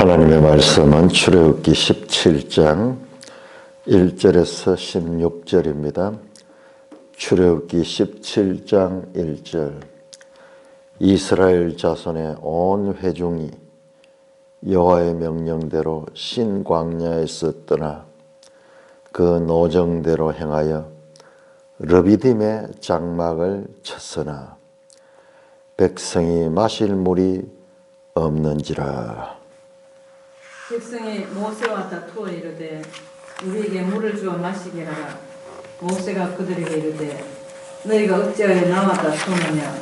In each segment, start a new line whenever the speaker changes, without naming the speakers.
하나님의 말씀은 출애굽기 17장 1절에서 16절입니다. 출애굽기 17장 1절. 이스라엘 자손의 온 회중이 여호와의 명령대로 신광야에서 떠나 그 노정대로 행하여 르비딤의 장막을 쳤으나 백성이 마실 물이 없는지라.
백성이 모세와 다투어 이르되 우리에게 물을 주어 마시게 하라. 모세가 그들에게 이르되 너희가 어찌하여 나와 다투느냐?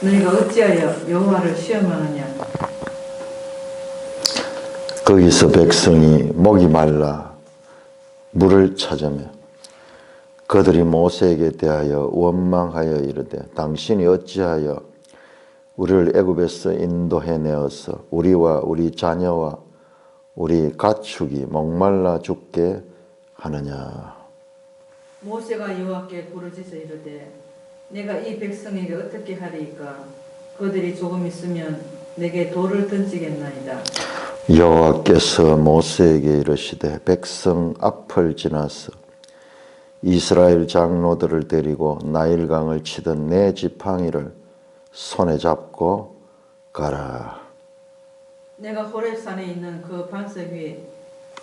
너희가 어찌하여 여호와를 시험하느냐?
거기서 백성이 목이 말라 물을 찾으며 그들이 모세에게 대하여 원망하여 이르되 당신이 어찌하여 우리를 애굽에서 인도해 내어서 우리와 우리 자녀와 우리 가축이 목말라 죽게 하느냐.
모세가 여호와께 부르짖어 이르되 내가 이 백성에게 어떻게 하리이까? 그들이 조금 있으면 내게 돌을 던지겠나이다.
여호와께서 모세에게 이르시되 백성 앞을 지나서 이스라엘 장로들을 데리고 나일강을 치던 네 지팡이를 손에 잡고 가라.
내가 호렙산에 있는 그 반석 위에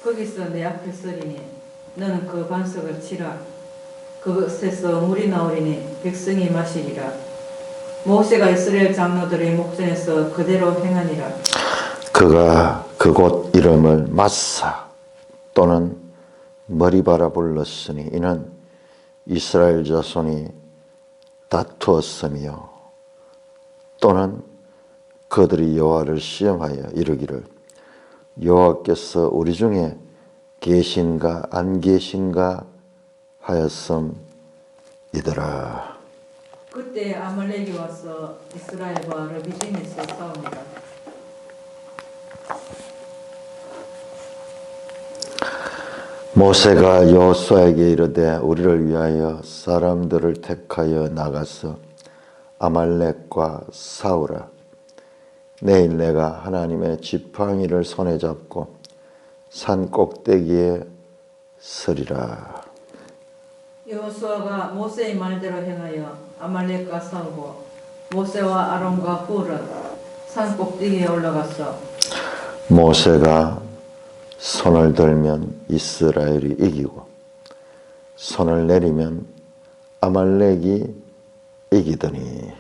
거기서 내 앞에 서리니 너는 그 반석을 치라. 그것에서 물이 나오리니 백성이 마시리라. 모세가 이스라엘 장로들의 목전에서 그대로 행하니라.
그가 그곳 이름을 마사 또는 머리바라 불렀으니 이는 이스라엘 자손이 다투었으며 또는 그들이 여호와를 시험하여 이르기를 여호와께서 우리 중에 계신가 안 계신가 하였음이더라.
그때 아말렉이 와서 이스라엘과 르비딤에서 싸우니라.
모세가 여호수아에게 이르되 우리를 위하여 사람들을 택하여 나가서 아말렉과 싸우라. 내일 내가 하나님의 지팡이를 손에 잡고 산 꼭대기에 서리라.
여호수아가 모세의 말대로 행하여 아말렉과 싸우고 모세와 아론과 훌은 산 꼭대기에 올라갔어.
모세가 손을 들면 이스라엘이 이기고 손을 내리면 아말렉이 이기더니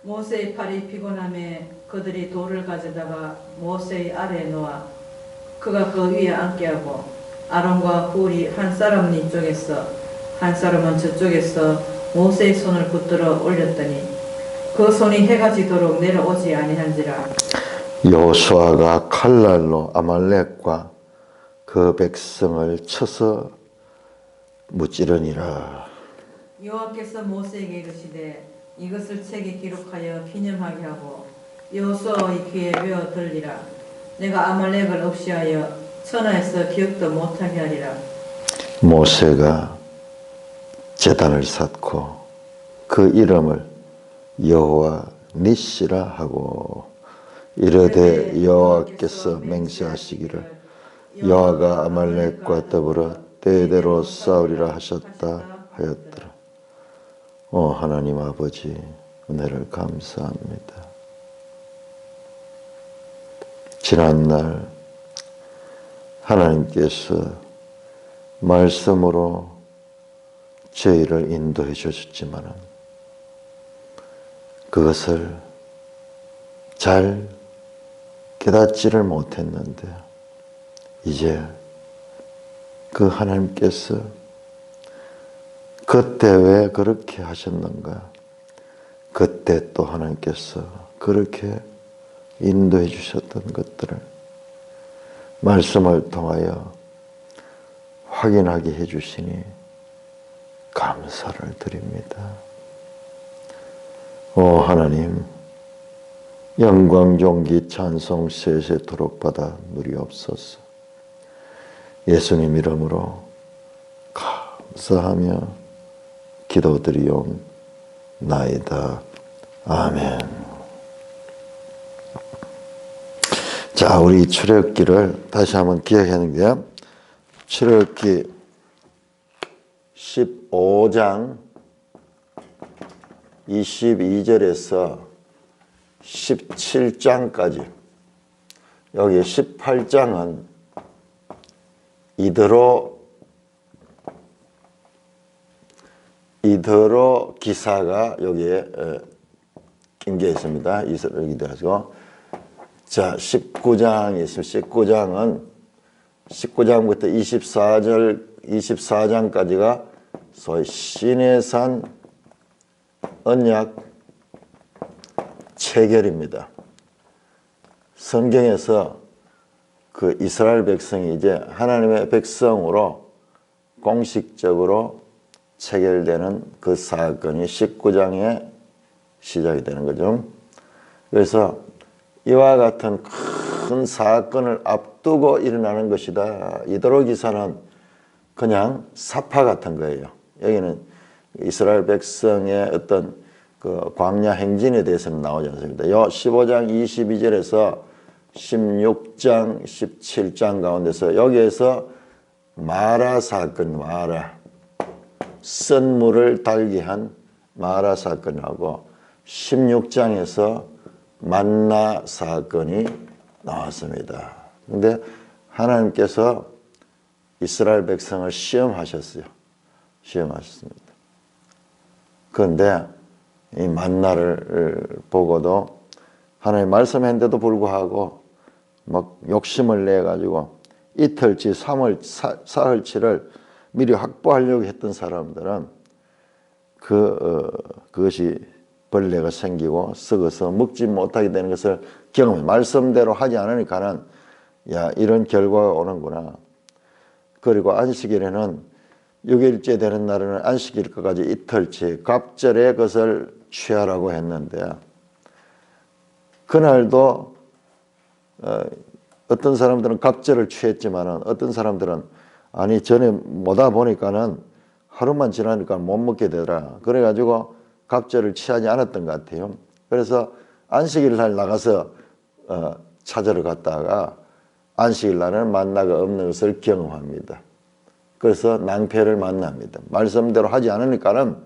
모세의 팔이 피곤함에 그들이 돌을 가져다가 모세의 아래에 놓아 그가 그 위에 앉게 하고 아론과 훌이 한 사람은 이쪽에서 한 사람은 저쪽에서 모세의 손을 붙들어 올렸더니 그 손이 해가 지도록 내려오지 아니한지라.
여호수아가 칼날로 아말렉과 그 백성을 쳐서 무찌르니라.
여호와께서 모세에게 이르시되 이것을 책에 기록하여 기념하게 하고 여호수아의 귀에 외어 들리라. 내가 아말렉을 없이하여 천하에서 기억도 못하게 하리라.
모세가 제단을 쌓고 그 이름을 여호와 니시라 하고 이르되 여호와께서 맹세하시기를 여호와가 아말렉과 더불어 때대로 싸우리라 하셨다 하였더라. 오 하나님 아버지 은혜를 감사합니다. 지난날 하나님께서 말씀으로 저희를 인도해 주셨지만 그것을 잘 깨닫지를 못했는데 이제 그 하나님께서 그때 왜 그렇게 하셨는가? 그때 또 하나님께서 그렇게 인도해 주셨던 것들을 말씀을 통하여 확인하게 해 주시니 감사를 드립니다. 오 하나님 영광 존귀 찬송 세세토록 받아 누리옵소서. 예수님 이름으로 감사하며 기도드리옵나이다. 아멘. 자, 우리 출애굽기를 다시 한번 기억했는데요. 출애굽기 15장 22절에서 17장까지, 여기 18장은 이드로 기사가 여기에 낀 게 있습니다. 이스라엘기도 하시고, 자, 19장이 있습니다. 19장부터 24장까지가 소위 시내산 언약 체결입니다. 성경에서 그 이스라엘 백성이 이제 하나님의 백성으로 공식적으로 체결되는 그 사건이 19장에 시작이 되는 거죠. 그래서 이와 같은 큰 사건을 앞두고 일어나는 것이다. 이드로 기사는 그냥 사파 같은 거예요. 여기는 이스라엘 백성의 어떤 그 광야 행진에 대해서는 나오지 않습니다. 요 15장 22절에서 16장 17장 가운데서 여기에서 마라 사건, 썬물을 달게 한 마라 사건하고 16장에서 만나 사건이 나왔습니다. 근데 하나님께서 이스라엘 백성을 시험하셨습니다. 그런데 이 만나를 보고도 하나님 말씀했는데도 불구하고 막 욕심을 내 가지고 이틀치, 사흘치를 미리 확보하려고 했던 사람들은 그것이 벌레가 생기고 썩어서 먹지 못하게 되는 것을 경험해. 말씀대로 하지 않으니까는 야, 이런 결과가 오는구나. 그리고 안식일에는 6일째 되는 날에는 안식일까지 이틀치 갑절에 그것을 취하라고 했는데, 그날도 어떤 사람들은 갑절을 취했지만은 어떤 사람들은 아니 전에 뭐다 보니까는 하루만 지나니까 못 먹게 되더라. 그래가지고 갑절을 취하지 않았던 것 같아요. 그래서 안식일 날 나가서 찾으러 갔다가 안식일 날은 만나가 없는 것을 경험합니다. 그래서 낭패를 만납니다. 말씀대로 하지 않으니까는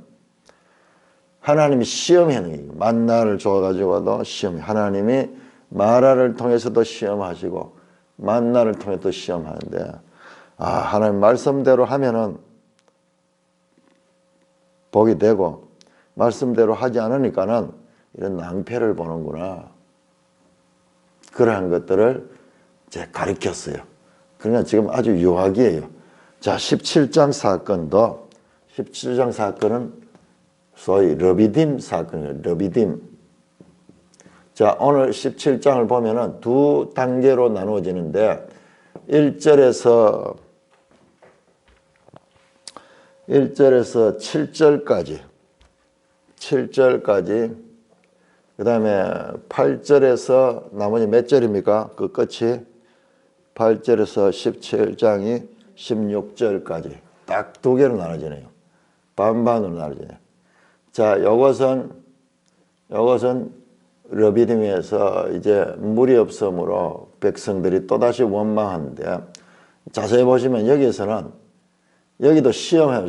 하나님이 시험하는 거예요. 만나를 줘가지고도 시험해. 하나님이 마라를 통해서도 시험하시고 만나를 통해서도 시험하는데, 하나님 말씀대로 하면은 복이 되고 말씀대로 하지 않으니까는 이런 낭패를 보는구나. 그러한 것들을 제가 가르쳤어요. 그러니까 지금 아주 유학이에요. 자, 17장 사건은 소위 러비딤 사건이에요. 러비딤. 자, 오늘 17장을 보면은 두 단계로 나누어지는데 1절에서 7절까지, 그 다음에 8절에서 나머지 몇 절입니까? 그 끝이 8절에서 17장이 16절까지 딱 두 개로 나눠지네요. 반반으로 나눠지네요. 자, 이것은 러비딤에서 이제 물이 없으므로 백성들이 또다시 원망하는데, 자세히 보시면 여기에서는 여기도 시험해요.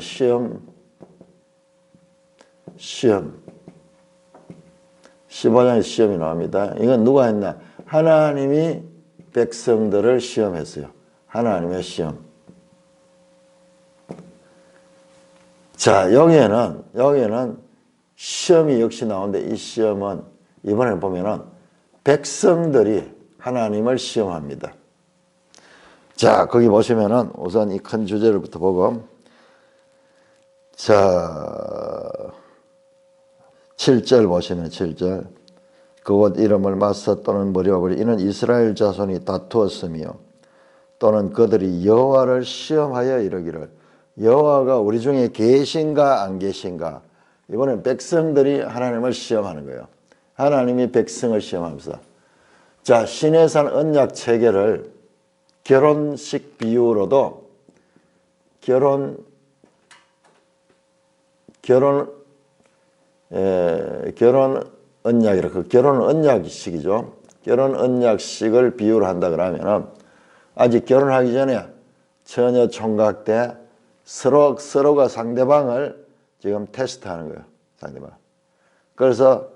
시험. 15장에 시험이 나옵니다. 이건 누가 했나? 하나님이 백성들을 시험했어요. 하나님의 시험. 자, 여기에는 시험이 역시 나오는데, 이 시험은 이번에 보면은 백성들이 하나님을 시험합니다. 자, 거기 보시면은 우선 이 큰 주제를부터 보고, 자, 7절 보시면 7절. 그곳 이름을 마사 또는 머리아버리 이는 이스라엘 자손이 다투었으며 또는 그들이 여호와를 시험하여 이르기를 여호와가 우리 중에 계신가 안 계신가. 이번엔 백성들이 하나님을 시험하는 거예요. 하나님이 백성을 시험하면서, 자, 시내산 언약 체계를 결혼식 비유로도 결혼 언약이라, 그 결혼 언약식이죠. 결혼 언약식을 비유를 한다 그러면은 아직 결혼하기 전에 처녀 총각 때 서로가 상대방을 지금 테스트하는 거예요. 상대방. 그래서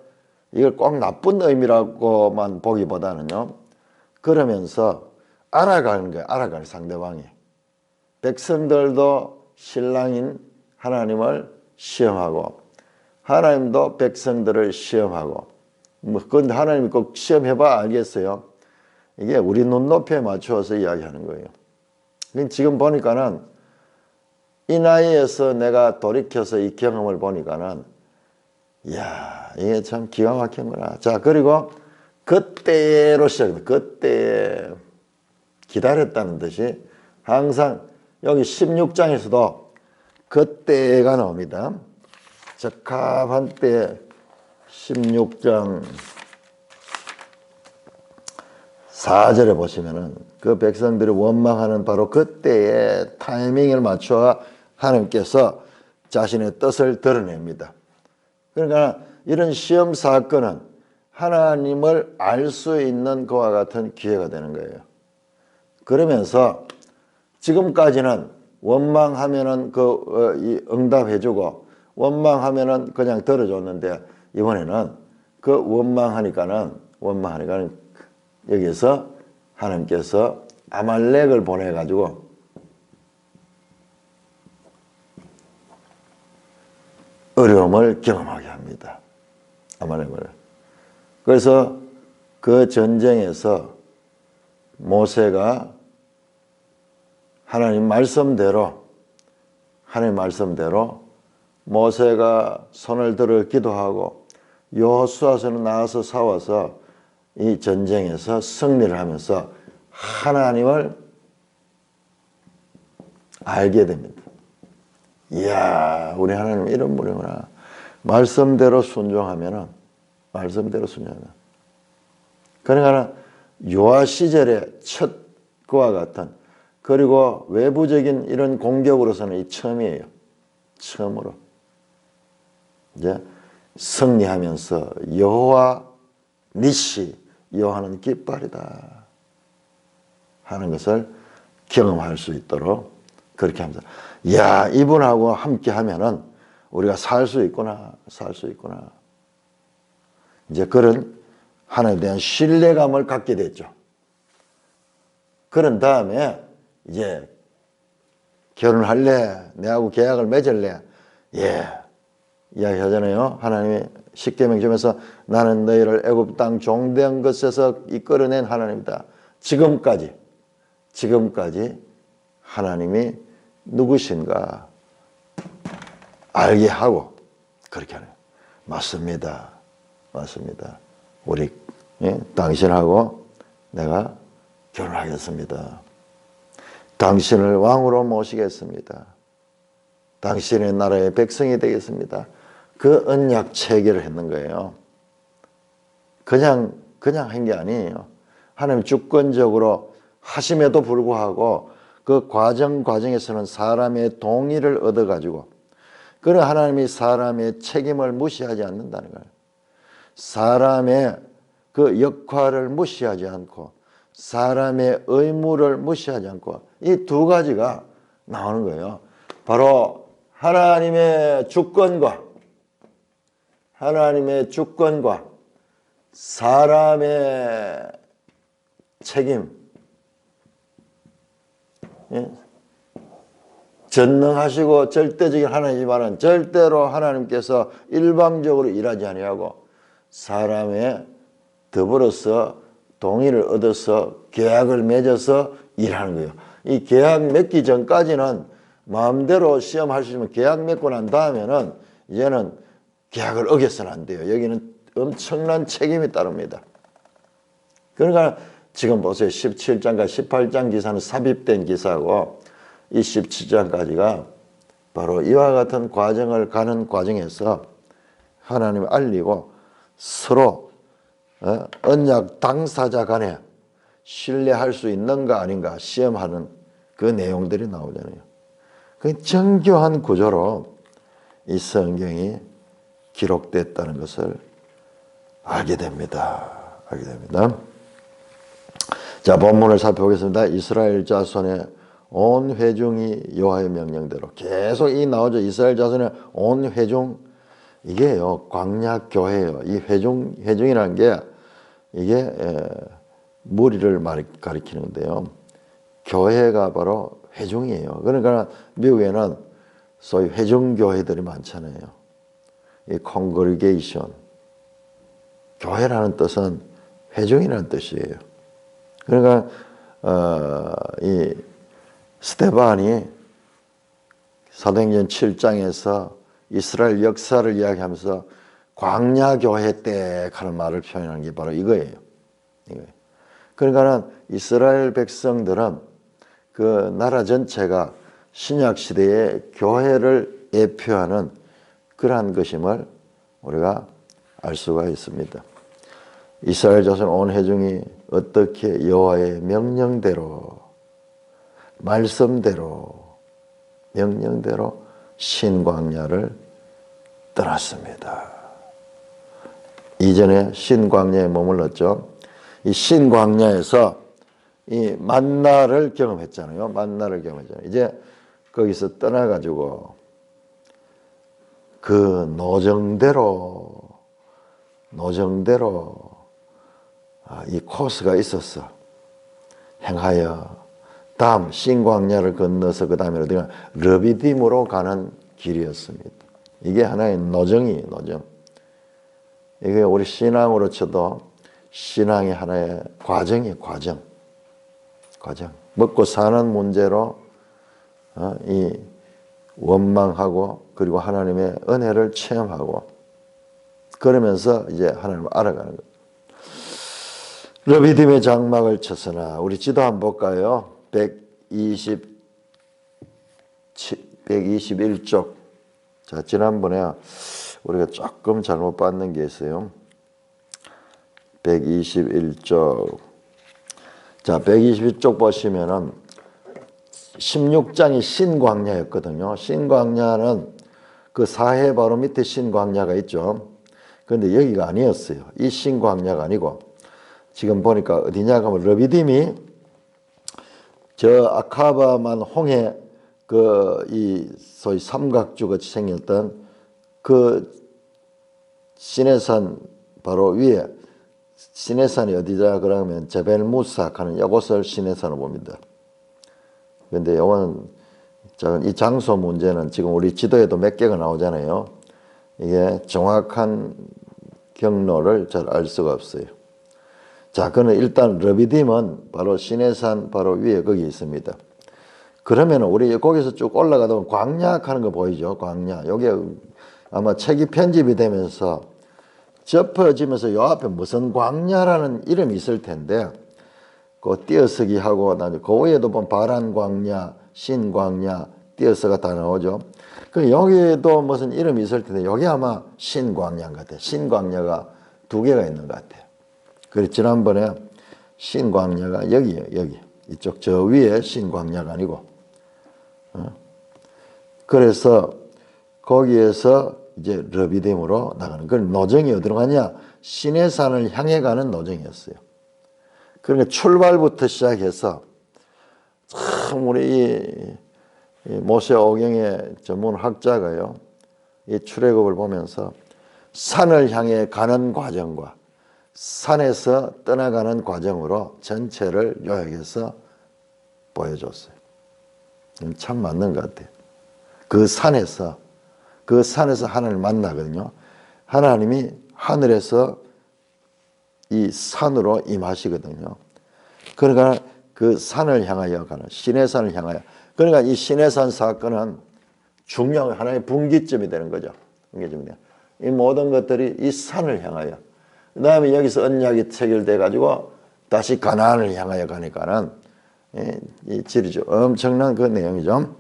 이걸 꼭 나쁜 의미라고만 보기보다는요. 그러면서 알아가는 거예요. 알아가는 상대방이. 백성들도 신랑인 하나님을 시험하고 하나님도 백성들을 시험하고 그런데 하나님이 꼭 시험해봐 알겠어요. 이게 우리 눈높이에 맞추어서 이야기하는 거예요. 지금 보니까는 이 나이에서 내가 돌이켜서 이 경험을 보니까는 이야 이게 참 기가 막힌구나. 자 그리고 그때로 시작합니다. 그때 기다렸다는 듯이 항상 여기 16장에서도 그때가 나옵니다. 적합한 때 16장 4절에 보시면은 그 백성들이 원망하는 바로 그때의 타이밍을 맞춰 하나님께서 자신의 뜻을 드러냅니다. 그러니까 이런 시험 사건은 하나님을 알 수 있는 그와 같은 기회가 되는 거예요. 그러면서 지금까지는 원망하면은 응답해주고 원망하면은 그냥 들어줬는데 이번에는 그 원망하니까는 여기서 하나님께서 아말렉을 보내가지고 어려움을 경험하게 합니다. 아말렉을. 그래서 그 전쟁에서 모세가 하나님 말씀대로 모세가 손을 들어 기도하고 여호수아서는 나와서 싸워서 이 전쟁에서 승리를 하면서 하나님을 알게 됩니다. 이야, 우리 하나님 이런 분이구나. 말씀대로 순종하면 그러니까 요아 시절의 첫 그와 같은 그리고 외부적인 이런 공격으로서는 이 처음이에요. 처음으로 이제 승리하면서 여호와 니시 여호와는 깃발이다 하는 것을 경험할 수 있도록 그렇게 합니다. 야, 이분하고 함께 하면은 우리가 살 수 있구나. 이제 그런 하나님에 대한 신뢰감을 갖게 됐죠. 그런 다음에 이제 결혼할래? 내하고 계약을 맺을래? 예. 이야기하잖아요. 하나님이 십계명 주면서 나는 너희를 애굽 땅 종된 것에서 이끌어낸 하나님이다. 지금까지 하나님이 누구신가 알게 하고 그렇게 하네요. 맞습니다. 우리 당신하고 내가 결혼하겠습니다. 당신을 왕으로 모시겠습니다. 당신의 나라의 백성이 되겠습니다. 그 언약 체결을 했는 거예요. 그냥 한 게 아니에요. 하나님 주권적으로 하심에도 불구하고 그 과정에서는 사람의 동의를 얻어가지고 그런 하나님이 사람의 책임을 무시하지 않는다는 거예요. 사람의 그 역할을 무시하지 않고 사람의 의무를 무시하지 않고 이 두 가지가 나오는 거예요. 바로 하나님의 주권과 사람의 책임. 전능하시고 절대적인 하나님이지만 절대로 하나님께서 일방적으로 일하지 아니하고 사람의 더불어서 동의를 얻어서 계약을 맺어서 일하는 거예요. 이 계약 맺기 전까지는 마음대로 시험할 수 있으면 계약 맺고 난 다음에는 이제는 계약을 어겨서는 안 돼요. 여기는 엄청난 책임이 따릅니다. 그러니까 지금 보세요. 17장과 18장 기사는 삽입된 기사고 이 17장까지가 바로 이와 같은 과정을 가는 과정에서 하나님을 알리고 서로 언약 당사자 간에 신뢰할 수 있는가 아닌가 시험하는 그 내용들이 나오잖아요. 그 정교한 구조로 이 성경이 기록됐다는 것을 알게 됩니다. 자, 본문을 살펴보겠습니다. 이스라엘 자손의 온 회중이 여호와의 명령대로 계속 이 나오죠. 이스라엘 자손의 온 회중, 이게요 광야 교회예요. 이 회중이라는 게 이게 무리를 가리키는데요. 교회가 바로 회중이에요. 그러니까 미국에는 소위 회중 교회들이 많잖아요. 이 콩그리게이션, 교회라는 뜻은 회중이라는 뜻이에요. 그러니까 이 스데반이 사도행전 7장에서 이스라엘 역사를 이야기하면서 광야 교회 때 하는 말을 표현하는 게 바로 이거예요. 그러니까는 이스라엘 백성들은 그 나라 전체가 신약 시대의 교회를 예표하는 그러한 것임을 우리가 알 수가 있습니다. 이스라엘 자손 온 회중이 어떻게 여호와의 명령대로 명령대로 신광야를 떠났습니다. 이전에 신광야에 머물렀죠. 이 신광야에서 이 만나를 경험했잖아요. 이제 거기서 떠나가지고 그 노정대로 이 코스가 있었어. 행하여 다음 신광야를 건너서 그 다음에 어디가 르비딤으로 가는 길이었습니다. 이게 하나의 노정. 이게 우리 신앙으로 쳐도 신앙의 하나의 과정이에요. 과정. 먹고 사는 문제로 이 원망하고 그리고 하나님의 은혜를 체험하고 그러면서 이제 하나님을 알아가는 거예요. 르비딤의 장막을 쳤으나 우리 지도 한번 볼까요? 121쪽. 자, 지난번에 우리가 조금 잘못 받는 게 있어요. 121쪽. 자, 121쪽 보시면은 16장이 신광야였거든요. 신광야는 그 사해 바로 밑에 신광야가 있죠. 그런데 여기가 아니었어요. 이 신광야가 아니고 지금 보니까 어디냐 하면 르비딤이 저 아카바만 홍해 그 이 소위 삼각주 같이 생겼던 그 시내산 바로 위에 시내산이 어디자 그러면 제벨무삭 하는 이곳을 시내산으로 봅니다. 그런데 이거는 이 장소 문제는 지금 우리 지도에도 몇 개가 나오잖아요. 이게 정확한 경로를 잘 알 수가 없어요. 자, 그는 일단 르비딤은 바로 시내산 바로 위에 거기 있습니다. 그러면 우리 거기서 쭉 올라가다 보면 광야 하는 거 보이죠? 광야. 여기 아마 책이 편집이 되면서 접어지면서 요 앞에 무슨 광야라는 이름이 있을 텐데 그 띄어쓰기 하고 나중에 그 위에도 보면 바란 광야, 신 광야, 띄어서가 다 나오죠. 그 여기에도 무슨 이름이 있을 텐데 여기 아마 신 광야인 것 같아요. 신 광야가 2개가 있는 것 같아요. 그래서 지난번에 신 광야가 여기예요. 여기 이쪽 저 위에 신 광야가 아니고 그래서 거기에서 이제 르비딤으로 나가는 그 노정이 어디로 가냐? 시내산을 향해 가는 노정이었어요. 그러니까 출발부터 시작해서 참 우리 이 모세 오경의 전문 학자가요. 이 출애굽을 보면서 산을 향해 가는 과정과 산에서 떠나가는 과정으로 전체를 요약해서 보여줬어요. 참 맞는 것 같아요. 그 산에서 하나님을 만나거든요. 하나님이 하늘에서 이 산으로 임하시거든요. 그러니까 그 산을 향하여 가는 시내산을 향하여. 그러니까 이 시내산 사건은 중요한 하나의 분기점이 되는 거죠. 이 모든 것들이 이 산을 향하여. 그 다음에 여기서 언약이 체결돼 가지고 다시 가나안을 향하여 가니까는 이 지리죠. 엄청난 그 내용이죠.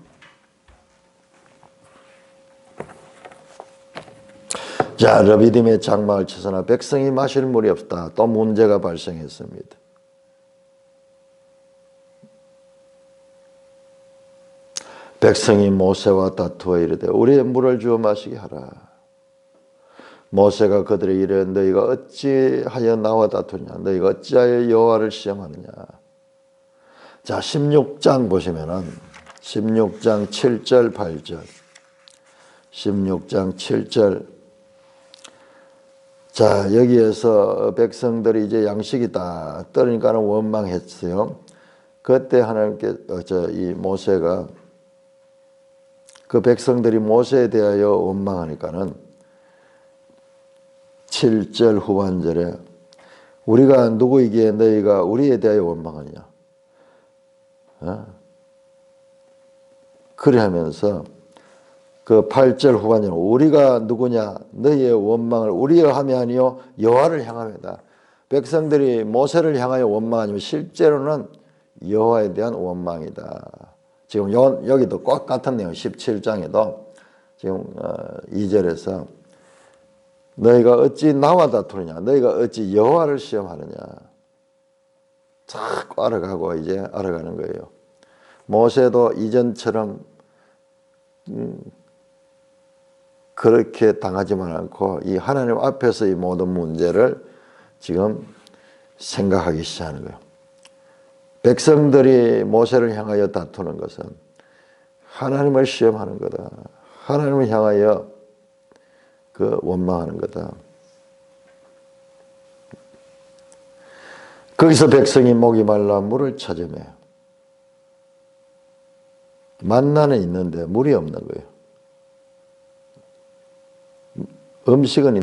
자, 르비딤의 장막을 쳐서나 백성이 마실 물이 없다. 또 문제가 발생했습니다. 백성이 모세와 다투어 이르되 우리의 물을 주어 마시게 하라. 모세가 그들에게 이르되 너희가 어찌하여 나와 다투냐? 너희가 어찌하여 여호와를 시험하느냐? 자, 16장 보시면은 16장 7절 8절 16장 7절. 자, 여기에서 백성들이 이제 양식이 다 떨어지니까는 원망했어요. 그때 하나님께 이 모세가 그 백성들이 모세에 대하여 원망하니까는 7절 후반절에 우리가 누구이기에 너희가 우리에 대하여 원망하느냐. 그래 하면서 그 8절 후반절에 우리가 누구냐 너희의 원망을 우리여 함이 아니요 여호와를 향함이다. 백성들이 모세를 향하여 원망하지만 실제로는 여호와에 대한 원망이다. 지금 여기도 꼭 같은 내용 17장에도 지금 2절에서 너희가 어찌 나와 다투느냐 너희가 어찌 여호와를 시험하느냐 자꾸 알아가고 이제 알아가는 거예요. 모세도 이전처럼 그렇게 당하지만 않고 이 하나님 앞에서 이 모든 문제를 지금 생각하기 시작하는 거예요. 백성들이 모세를 향하여 다투는 것은 하나님을 시험하는 거다. 하나님을 향하여 그 원망하는 거다. 거기서 백성이 목이 말라 물을 찾으며 만나는 있는데 물이 없는 거예요. 음식은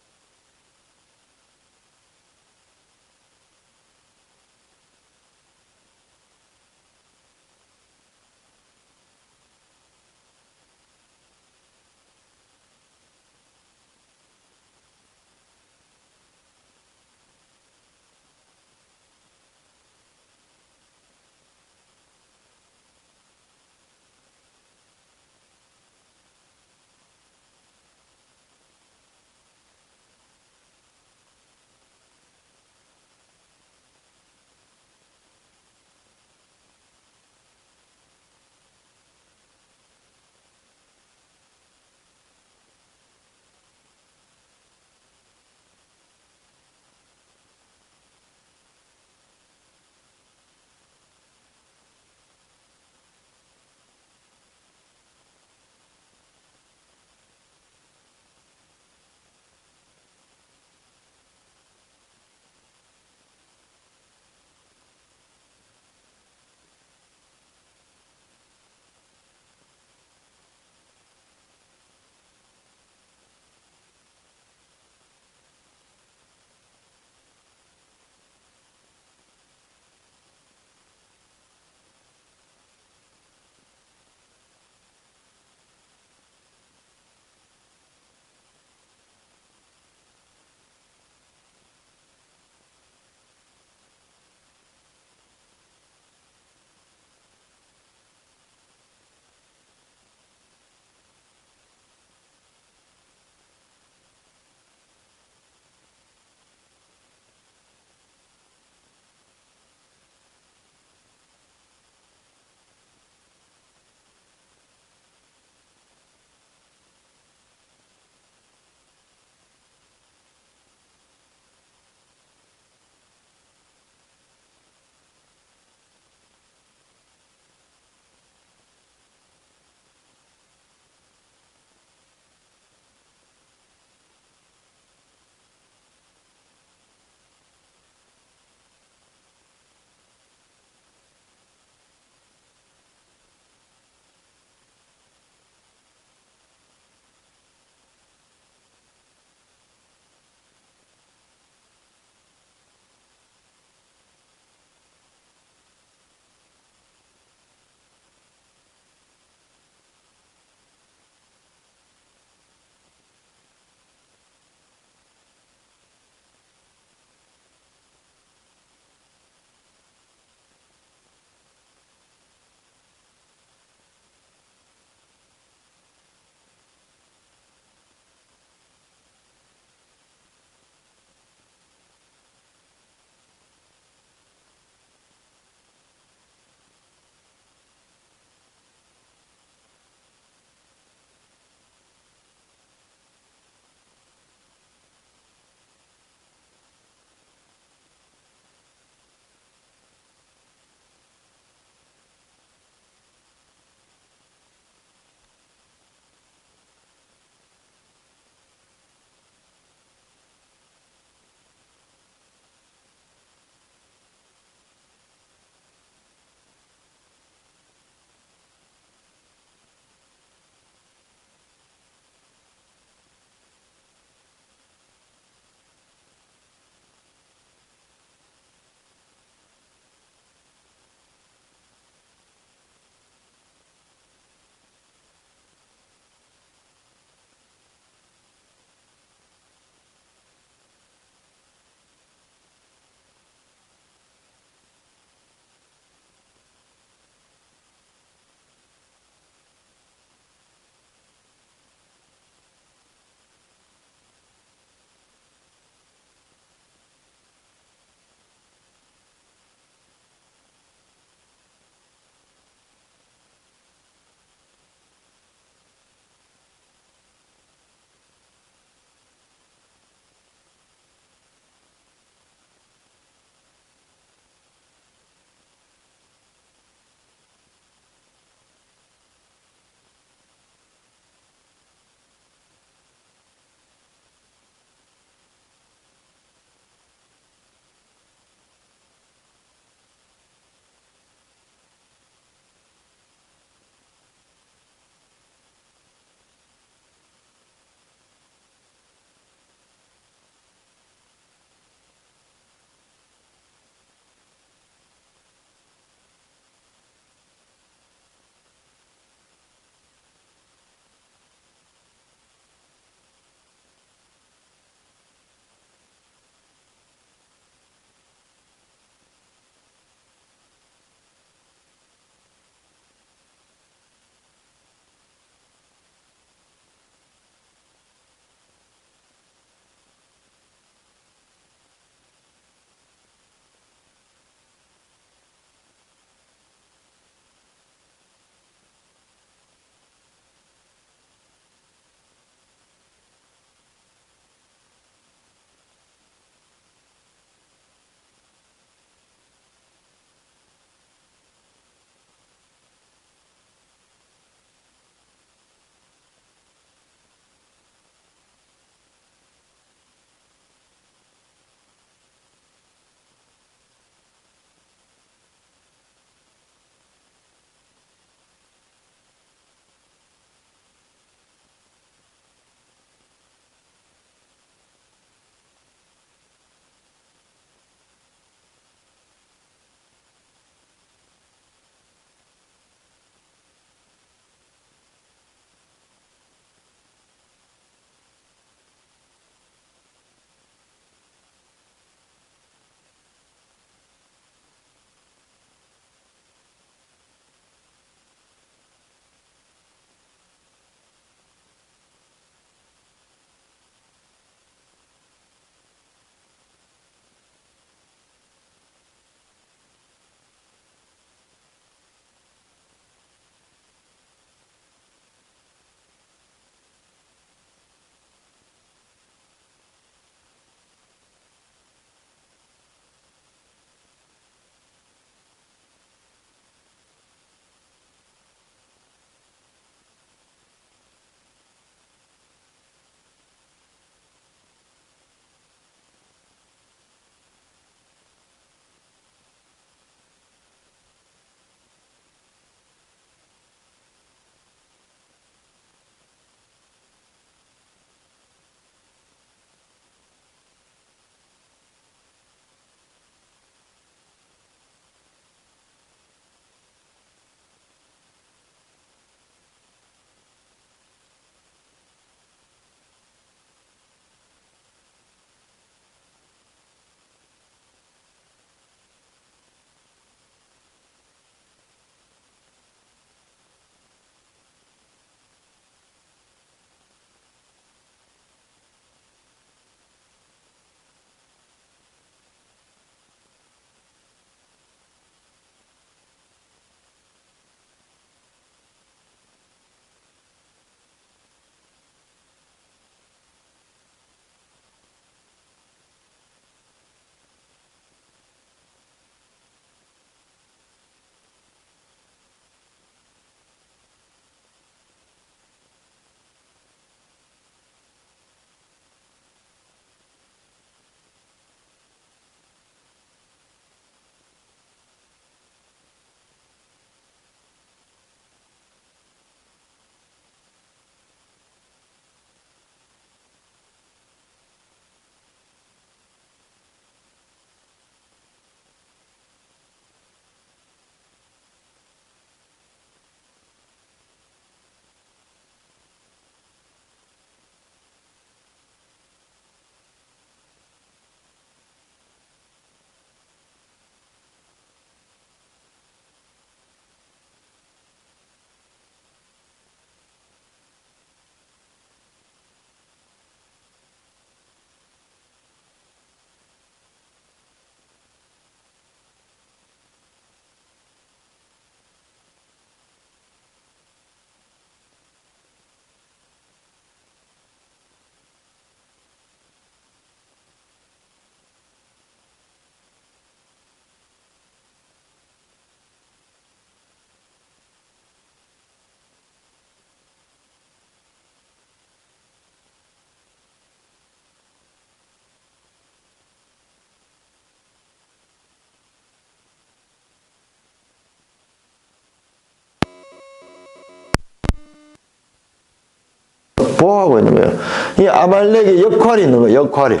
보호하고 있는 거예요. 이 아말렉의 역할이 있는 거예요. 역할이.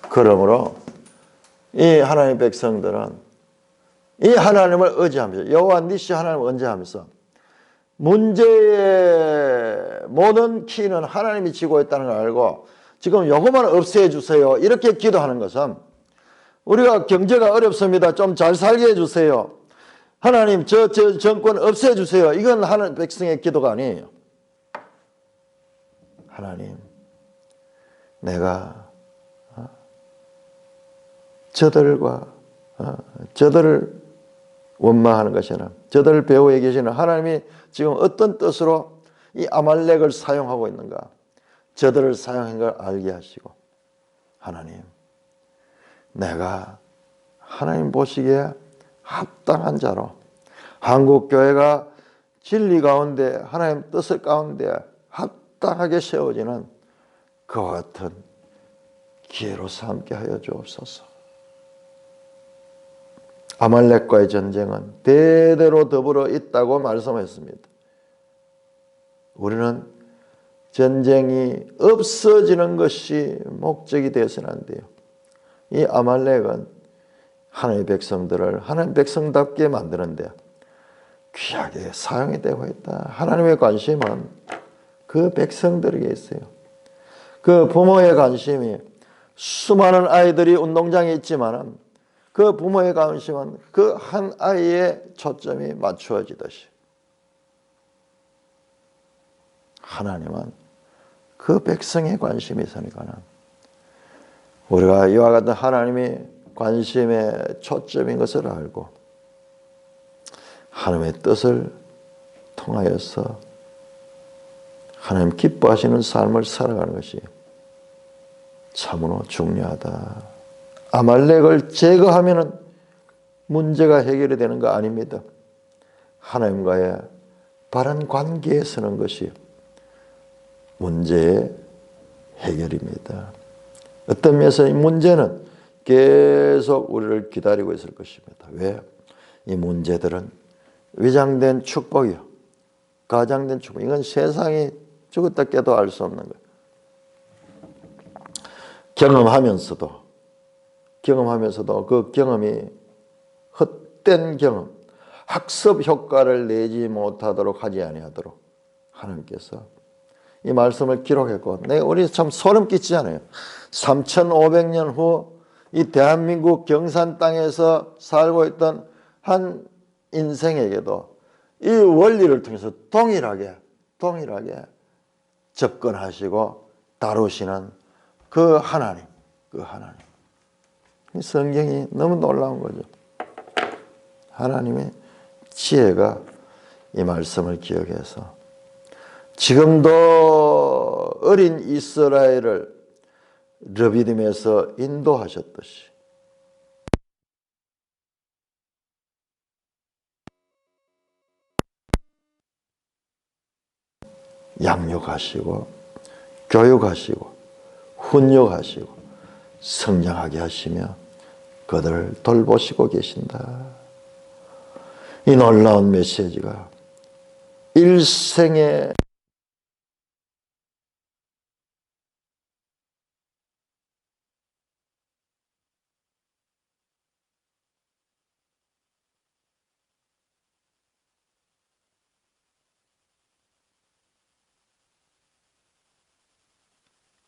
그러므로 이 하나님의 백성들은 이 하나님을 의지하면서 여호와 니시 하나님을 의지하면서 문제의 모든 키는 하나님이 쥐고 있다는 걸 알고 지금 요것만 없애 주세요. 이렇게 기도하는 것은 우리가 경제가 어렵습니다. 좀 잘 살게 해주세요. 하나님 저 정권 없애 주세요. 이건 하나님 백성의 기도가 아니에요. 하나님 내가 저들을 원망하는 것이 아니라 저들 배후에 계시는 하나님이 지금 어떤 뜻으로 이 아말렉을 사용하고 있는가, 저들을 사용한 걸 알게 하시고, 하나님 내가 하나님 보시기에 합당한 자로 한국교회가 진리 가운데 하나님 뜻을 가운데 합당하게 세워지는 그와 같은 기회로 삼게 하여 주옵소서. 아말렉과의 전쟁은 대대로 더불어 있다고 말씀했습니다. 우리는 전쟁이 없어지는 것이 목적이 되어서는 안 돼요. 이 아말렉은 하나님의 백성들을 하나님의 백성답게 만드는데 귀하게 사용이 되고 있다. 하나님의 관심은 그 백성들에게 있어요. 그 부모의 관심이 수많은 아이들이 운동장에 있지만은 그 부모의 관심은 그 한 아이의 초점이 맞추어지듯이 하나님은 그 백성의 관심이 있으니까는 우리가 이와 같은 하나님이 관심의 초점인 것을 알고 하나님의 뜻을 통하여서 하나님 기뻐하시는 삶을 살아가는 것이 참으로 중요하다. 아말렉을 제거하면은 문제가 해결이 되는 거 아닙니다. 하나님과의 바른 관계에 서는 것이 문제의 해결입니다. 어떤 면에서 이 문제는 계속 우리를 기다리고 있을 것입니다. 왜? 이 문제들은 위장된 축복이요. 가장된 축복. 이건 세상이 죽었다 깨도 알 수 없는 거예요. 경험하면서도 그 경험이 헛된 경험, 학습 효과를 내지 못하도록 하지 아니하도록 하나님께서 이 말씀을 기록했고, 우리 참 소름 끼치잖아요. 3500년 후 이 대한민국 경산 땅에서 살고 있던 한 인생에게도 이 원리를 통해서 동일하게 접근하시고 다루시는 그 하나님. 이 성경이 너무 놀라운 거죠. 하나님의 지혜가 이 말씀을 기억해서 지금도 어린 이스라엘을 르비딤에서 인도하셨듯이 양육하시고 교육하시고 훈육하시고 성장하게 하시며 그들을 돌보시고 계신다. 이 놀라운 메시지가 일생의